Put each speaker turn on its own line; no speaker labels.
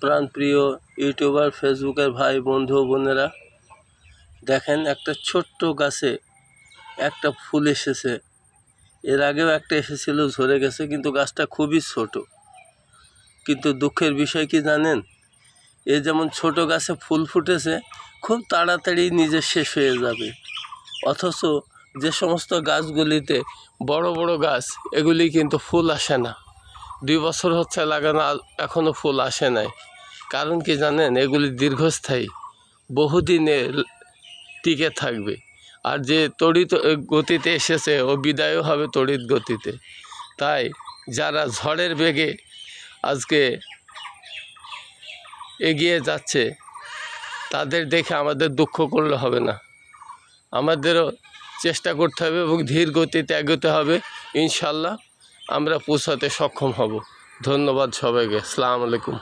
প্রাণপ্রিয় ইউটিউবার ফেসবুকের ভাই বন্ধু বোনেরা, দেখেন একটা ছোট্ট গাছে একটা ফুল এসেছে। এর আগেও একটা এসেছিল, ঝরে গেছে, কিন্তু গাছটা খুবই ছোট। কিন্তু দুঃখের বিষয় কি জানেন, এ যেমন ছোট গাছে ফুল ফুটেছে, খুব তাড়াতাড়ি নিজে শেষ হয়ে যাবে। অথচ যে সমস্ত গাছগুলিতে বড় বড় গাছ, এগুলি কিন্তু ফুল আসে না। 2 বছর হচ্ছে লাগানো, এখনও ফুল আসে নাই। কারণ কি জানেন, এগুলি দীর্ঘস্থায়ী, বহুদিনে টিকে থাকবে। আর যে তড়িৎ গতিতে এসেছে, ও বিদায়ও হবে তড়িৎ গতিতে। তাই যারা ঝড়ের বেগে আজকে এগিয়ে যাচ্ছে, তাদের দেখে আমাদের দুঃখ করলে হবে না। আমাদেরও চেষ্টা করতে হবে এবং ধীর গতিতে এগোতে হবে। ইনশাল্লাহ আমরা পৌঁছাতে সক্ষম হব। ধন্যবাদ সবাইকে। আসসালামু আলাইকুম।